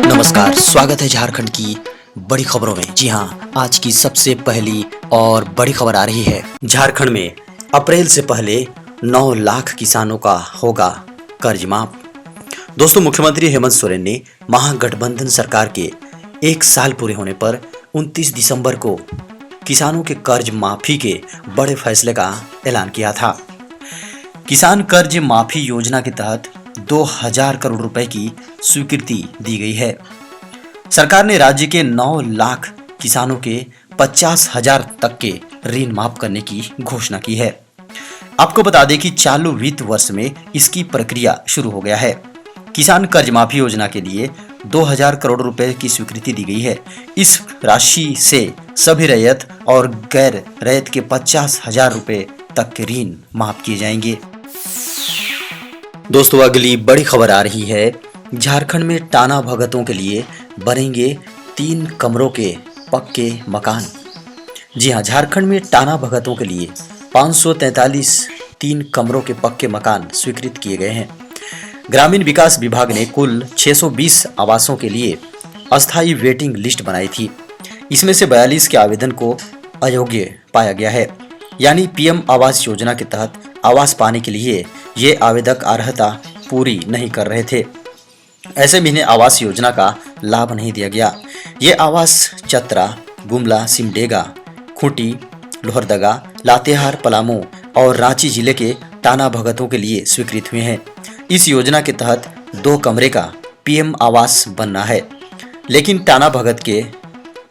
नमस्कार, स्वागत है झारखंड की बड़ी खबरों में। जी हाँ, आज की सबसे पहली और बड़ी खबर आ रही है। झारखंड में अप्रैल से पहले 9 लाख किसानों का होगा कर्ज माफ। दोस्तों, मुख्यमंत्री हेमंत सोरेन ने महागठबंधन सरकार के 1 साल पूरे होने पर 29 दिसंबर को किसानों के कर्ज माफी के बड़े फैसले का ऐलान किया था। किसान कर्ज माफी योजना के तहत 2000 करोड़ रुपए की स्वीकृति दी गई है। सरकार ने राज्य के 9 लाख किसानों के 50,000 तक के ऋण माफ करने की घोषणा की है। आपको बता दें कि चालू वित्त वर्ष में इसकी प्रक्रिया शुरू हो गया है। किसान कर्ज माफी योजना के लिए 2000 करोड़ रुपए की स्वीकृति दी गई है। इस राशि से सभी रैयत और गैर रैयत के 50,000 रुपए तक के ऋण माफ किए जाएंगे। दोस्तों, अगली बड़ी खबर आ रही है। झारखंड में टाना भगतों के लिए बनेंगे 3 कमरों के पक्के मकान। जी हां, झारखंड में टाना भगतों के लिए 543 3 कमरों के पक्के मकान स्वीकृत किए गए हैं। ग्रामीण विकास विभाग ने कुल 620 आवासों के लिए अस्थायी वेटिंग लिस्ट बनाई थी। इसमें से 42 के आवेदन को अयोग्य पाया गया है, यानी पीएम आवास योजना के तहत आवास पाने के लिए ये आवेदक अर्हता पूरी नहीं कर रहे थे। ऐसे में इन्हें आवास योजना का लाभ नहीं दिया गया। ये आवास चतरा, गुमला, सिमडेगा, खूंटी, लोहरदगा, लातेहार, पलामू और रांची जिले के टाना भगतों के लिए स्वीकृत हुए हैं। इस योजना के तहत 2 कमरे का पीएम आवास बनना है, लेकिन टाना भगत के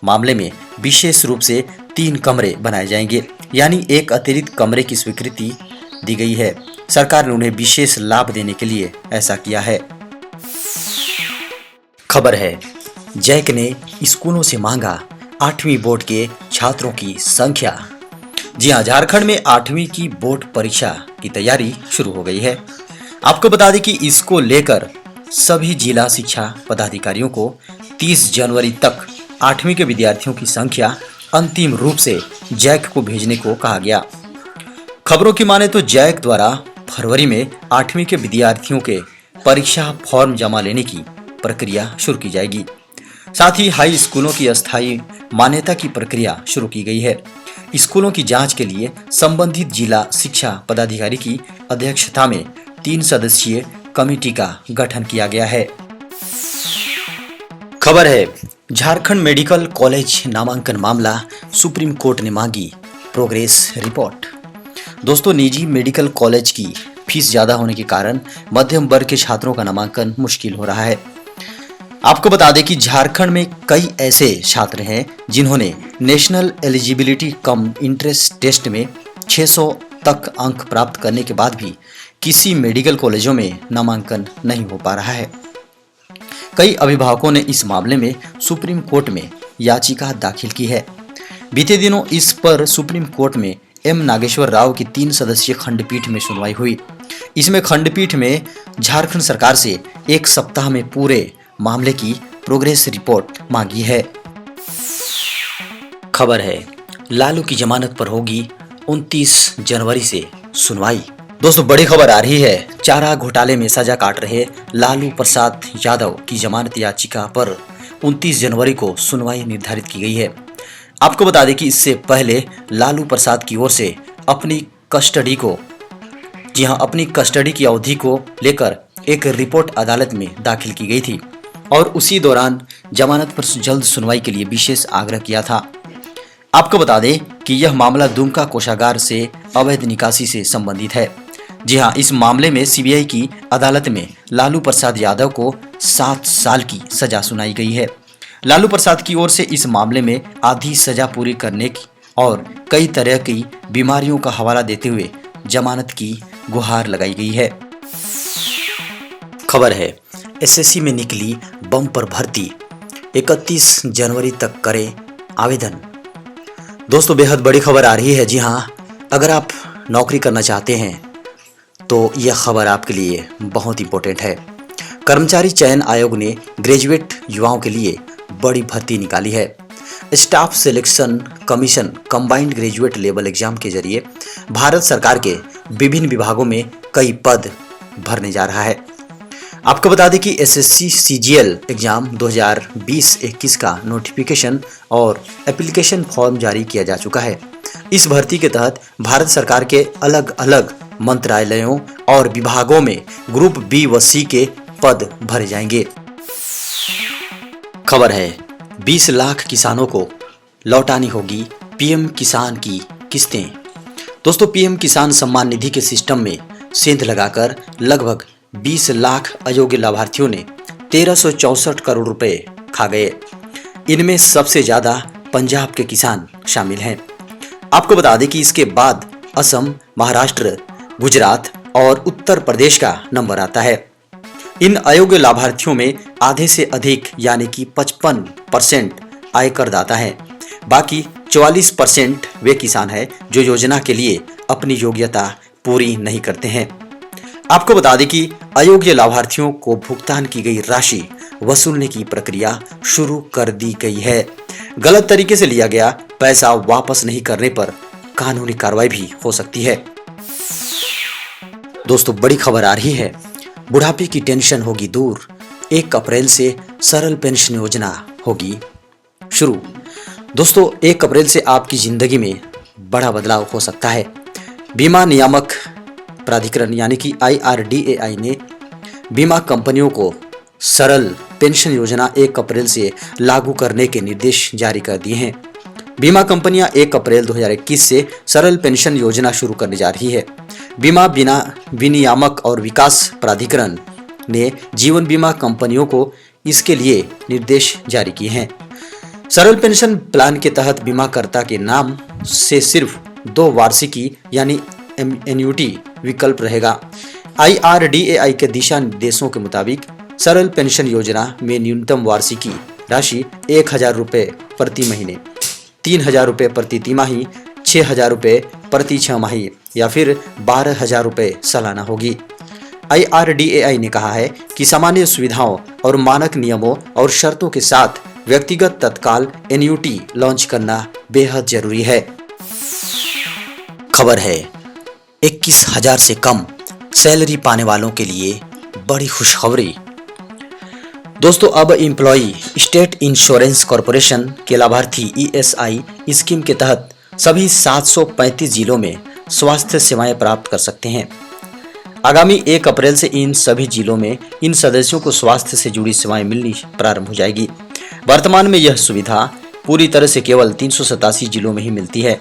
मामले में विशेष रूप से 3 कमरे बनाए जाएंगे, यानी एक अतिरिक्त कमरे की स्वीकृति दी गई है। सरकार ने उन्हें विशेष लाभ देने के लिए ऐसा किया है। खबर है, जैक ने स्कूलों से मांगा 8वीं बोर्ड के छात्रों की संख्या। जी हां, झारखंड में 8वीं की बोर्ड परीक्षा की तैयारी शुरू हो गई है। आपको बता दें कि इसको लेकर सभी जिला शिक्षा पदाधिकारियों को 30 जनवरी तक 8वीं के विद्यार्थियों की संख्या अंतिम रूप से जैक को भेजने को कहा गया। खबरों की माने तो जैक द्वारा फरवरी में 8वीं के विद्यार्थियों के परीक्षा फॉर्म जमा लेने की प्रक्रिया शुरू की जाएगी। साथ ही हाई स्कूलों की अस्थायी मान्यता की प्रक्रिया शुरू की गई है। स्कूलों की जांच के लिए संबंधित जिला शिक्षा पदाधिकारी की अध्यक्षता में 3 सदस्यीय कमेटी का गठन किया गया है। खबर है, झारखंड मेडिकल कॉलेज नामांकन मामला, सुप्रीम कोर्ट ने मांगी प्रोग्रेस रिपोर्ट। दोस्तों, निजी मेडिकल कॉलेज की फीस ज्यादा होने के कारण मध्यम वर्ग के छात्रों का नामांकन मुश्किल हो रहा है। आपको बता दें कि झारखंड में कई ऐसे छात्र हैं जिन्होंने national eligibility cum entrance test में 600 तक अंक प्राप्त करने के बाद भी किसी मेडिकल कॉलेजों में नामांकन नहीं हो पा रहा है। कई अभिभावकों ने इस मामले में सुप्रीम कोर्ट में याचिका दाखिल की है। बीते दिनों इस पर सुप्रीम कोर्ट में एम नागेश्वर राव की 3 सदस्यीय खंडपीठ में सुनवाई हुई। इसमें खंडपीठ में झारखंड सरकार से 1 सप्ताह में पूरे मामले की प्रोग्रेस रिपोर्ट मांगी है। खबर है, लालू की जमानत पर होगी 29 जनवरी से सुनवाई। दोस्तों, बड़ी खबर आ रही है। चारा घोटाले में सजा काट रहे लालू प्रसाद यादव की जमानत याचिका पर 29 जनवरी को सुनवाई निर्धारित की गई है। आपको बता दें कि इससे पहले लालू प्रसाद की ओर से अपनी कस्टडी की अवधि को लेकर एक रिपोर्ट अदालत में दाखिल की गई थी और उसी दौरान जमानत पर जल्द सुनवाई के लिए विशेष आग्रह किया था। आपको बता दें कि यह मामला दुमका कोषागार से अवैध निकासी से संबंधित है। जी हां, इस मामले में सीबीआई की अदालत में लालू प्रसाद यादव को 7 साल की सजा सुनाई गई है। लालू प्रसाद की ओर से इस मामले में आधी सजा पूरी करने की और कई तरह की बीमारियों का हवाला देते हुए जमानत की गुहार लगाई गई है। खबर है, एसएससी में निकली बम्पर भर्ती, 31 जनवरी तक करें आवेदन। दोस्तों, बेहद बड़ी खबर आ रही है। जी हां, अगर आप नौकरी करना चाहते हैं तो यह खबर आपके लिए बहुत इंपॉर्टेंट है। कर्मचारी चयन आयोग ने ग्रेजुएट युवाओं के लिए बड़ी भर्ती निकाली है। Staff selection commission combined graduate level exam के जरिए भारत सरकार के विभिन्न विभागों में कई पद भरने जा रहा है। आपको बता दें कि एसएससी सीजीएल एग्जाम 2020-21 का नोटिफिकेशन और एप्लीकेशन फॉर्म जारी किया जा चुका है। इस भर्ती के तहत भारत सरकार के अलग अलग मंत्रालयों और विभागों में ग्रुप बी व सी के पद भरे जाएंगे। खबर है 20 लाख किसानों को लौटानी होगी पीएम किसान की किस्तें। दोस्तों, पीएम किसान सम्मान निधि के सिस्टम में सेंध लगाकर लगभग 20 लाख अयोग्य लाभार्थियों ने 1364 करोड़ रुपए खा गए। इनमें सबसे ज्यादा पंजाब के किसान शामिल हैं। आपको बता दें कि इसके बाद असम, महाराष्ट्र, गुजरात और उत्तर प्रदेश का नंबर आता है। इन अयोग्य लाभार्थियों में आधे से अधिक यानी कि 55% आयकर दाता है। बाकी 44% वे किसान हैं जो योजना के लिए अपनी योग्यता पूरी नहीं करते हैं। आपको बता दें कि अयोग्य लाभार्थियों को भुगतान की गई राशि वसूलने की प्रक्रिया शुरू कर दी गई है। गलत तरीके से लिया गया पैसा वापस नहीं करने पर कानूनी कार्रवाई भी हो सकती है। दोस्तों, बड़ी खबर आ रही है, बुढ़ापे की टेंशन होगी दूर, 1 अप्रैल से सरल पेंशन योजना होगी शुरू। दोस्तों, 1 अप्रैल से आपकी जिंदगी में बड़ा बदलाव हो सकता है। बीमा नियामक प्राधिकरण यानी कि IRDAI ने बीमा कंपनियों को सरल पेंशन योजना 1 अप्रैल से लागू करने के निर्देश जारी कर दिए हैं। बीमा कंपनियां 1 अप्रैल 2021 से सरल पेंशन योजना शुरू करने जा रही है। बीमा विनियामक और विकास प्राधिकरण ने जीवन बीमा कंपनियों को इसके लिए निर्देश जारी किए हैं। सरल पेंशन प्लान के तहत बीमाकर्ता के नाम से सिर्फ 2 वार्षिकी यानी एन्युटी विकल्प रहेगा। IRDAI के दिशा निर्देशों के मुताबिक सरल पेंशन योजना में न्यूनतम वार्षिकी राशि 1000 रुपये प्रति महीने, 3000 रुपये प्रति तिमाही, 6000 रुपये प्रति 6 माही या फिर 12000 रुपये सालाना होगी। IRDAI ने कहा है कि सामान्य सुविधाओं और मानक नियमों और शर्तों के साथ व्यक्तिगत तत्काल एन्युटी लॉन्च करना बेहद जरूरी है। खबर है 21,000 से कम सैलरी पाने वालों के लिए बड़ी खुशखबरी। दोस्तों, अब एम्प्लॉय स्टेट इंश्योरेंस कॉरपोरेशन के लाभार्थी ESI स्कीम के तहत सभी 735 जिलों में स्वास्थ्य सेवाएं प्राप्त कर सकते हैं। आगामी 1 अप्रैल से इन सभी जिलों में इन सदस्यों को स्वास्थ्य से जुड़ी सेवाएं मिलनी प्रारंभ हो जाएगी। वर्तमान में यह सुविधा पूरी तरह से केवल 387 जिलों में ही मिलती है।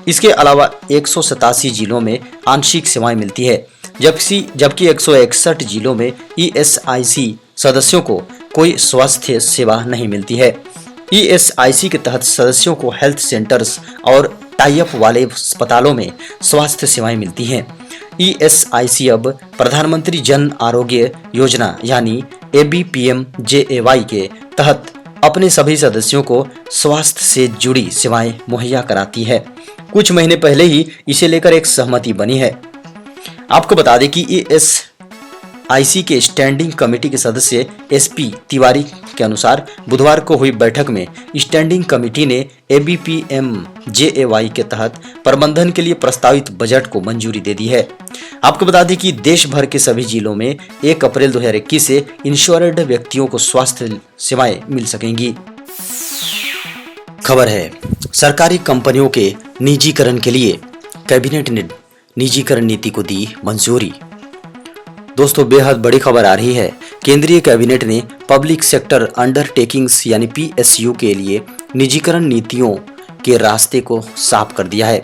इसके अलावा 187 जिलों में आंशिक सेवाएं मिलती है, जबकि 161 जिलों में ESIC सदस्यों को कोई स्वास्थ्य सेवा नहीं मिलती है। ESIC के तहत सदस्यों को हेल्थ सेंटर्स और टाई अप वाले अस्पतालों में स्वास्थ्य सेवाएं मिलती हैं। ESIC अब प्रधानमंत्री जन आरोग्य योजना यानी ABPMJAY के तहत अपने सभी सदस्यों को स्वास्थ्य से जुड़ी सेवाएं मुहैया कराती है। कुछ महीने पहले ही इसे लेकर एक सहमति बनी है। आपको बता दें कि ESIC के स्टैंडिंग कमेटी के सदस्य SP तिवारी के अनुसार बुधवार को हुई बैठक में स्टैंडिंग कमेटी ने ABPMJAY के तहत प्रबंधन के लिए प्रस्तावित बजट को मंजूरी दे दी है। आपको बता दें कि देश भर के सभी जिलों में 1 अप्रैल 2021 से इंश्योर्ड व्यक्तियों को स्वास्थ्य सेवाएं मिल सकेंगी। खबर है सरकारी कंपनियों के निजीकरण के लिए कैबिनेट ने निजीकरण नीति को दी मंजूरी। दोस्तों, बेहद बड़ी खबर आ रही है। केंद्रीय कैबिनेट ने पब्लिक सेक्टर अंडरटेकिंग्स यानी PSU के लिए निजीकरण नीतियों के रास्ते को साफ कर दिया है।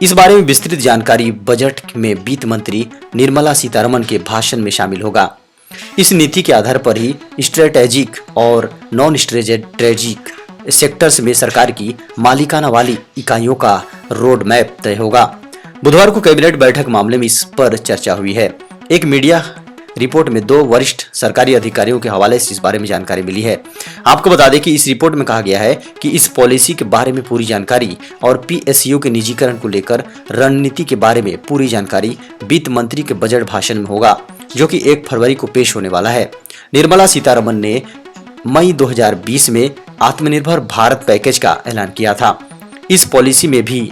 इस बारे में विस्तृत जानकारी बजट में वित्त मंत्री निर्मला सीतारमण के भाषण में शामिल होगा। इस नीति के आधार पर ही स्ट्रेटेजिक और नॉन स्ट्रेटेजिक सेक्टर्स में सरकार की मालिकाना वाली इकाइयों का रोड मैप तय होगा। बुधवार को कैबिनेट बैठक मामले में इस पर चर्चा हुई है। एक मीडिया रिपोर्ट में 2 वरिष्ठ सरकारी अधिकारियों के हवाले से इस बारे में जानकारी मिली है। आपको बता दें कि इस रिपोर्ट में कहा गया है कि इस पॉलिसी के बारे में पूरी जानकारी और PSU के निजीकरण को लेकर रणनीति के बारे में पूरी जानकारी वित्त मंत्री के बजट भाषण में होगा, जो कि 1 फरवरी को पेश होने वाला है। निर्मला सीतारमण ने मई 2020 में आत्मनिर्भर भारत पैकेज का ऐलान किया था। इस पॉलिसी में भी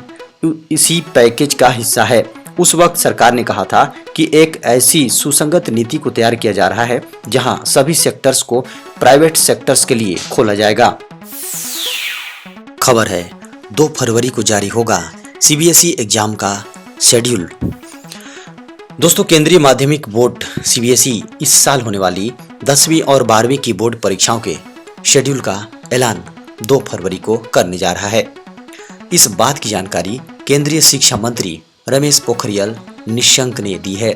इसी पैकेज का हिस्सा है। उस वक्त सरकार ने कहा था कि एक ऐसी सुसंगत नीति को तैयार किया जा रहा है जहां सभी सेक्टर्स को प्राइवेट सेक्टर्स के लिए खोला जाएगा। खबर है 2 फरवरी को जारी होगा सीबीएसई एग्जाम का शेड्यूल। दोस्तों, केंद्रीय माध्यमिक बोर्ड सीबीएसई इस साल होने वाली 10वीं और 12वीं की बोर्ड परीक्षाओं के शेड्यूल का ऐलान 2 फरवरी को करने जा रहा है। इस बात की जानकारी केंद्रीय शिक्षा मंत्री रमेश पोखरियाल निशंक ने दी है।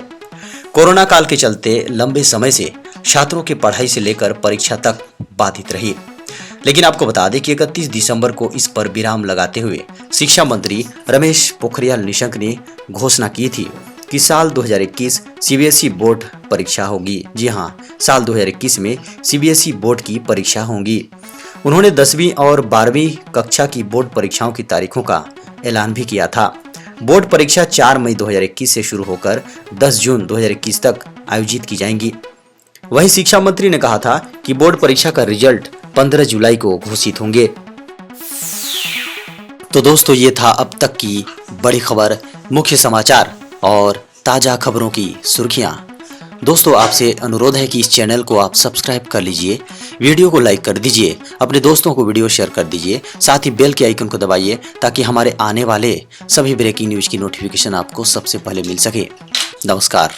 कोरोना काल के चलते लंबे समय से छात्रों की पढ़ाई से लेकर परीक्षा तक बाधित रही, लेकिन आपको बता दें कि 31 दिसंबर को इस पर विराम लगाते हुए शिक्षा मंत्री रमेश पोखरियाल निशंक ने घोषणा की थी कि साल 2021 सीबीएसई बोर्ड परीक्षा होगी। जी हां, साल 2021 में सीबीएसई बोर्ड की परीक्षा होंगी। उन्होंने 10वीं और 12वीं कक्षा की बोर्ड परीक्षाओं की तारीखों का ऐलान भी किया था। बोर्ड परीक्षा 4 मई 2021 से शुरू होकर 10 जून 2021 तक आयोजित की जाएंगी। वहीं शिक्षा मंत्री ने कहा था कि बोर्ड परीक्षा का रिजल्ट 15 जुलाई को घोषित होंगे। तो दोस्तों, ये था अब तक की बड़ी खबर, मुख्य समाचार और ताजा खबरों की सुर्खियां। दोस्तों, आपसे अनुरोध है कि इस चैनल को आप सब्सक्राइब कर लीजिए, वीडियो को लाइक कर दीजिए, अपने दोस्तों को वीडियो शेयर कर दीजिए, साथ ही बेल के आइकन को दबाइए ताकि हमारे आने वाले सभी ब्रेकिंग न्यूज की नोटिफिकेशन आपको सबसे पहले मिल सके। नमस्कार।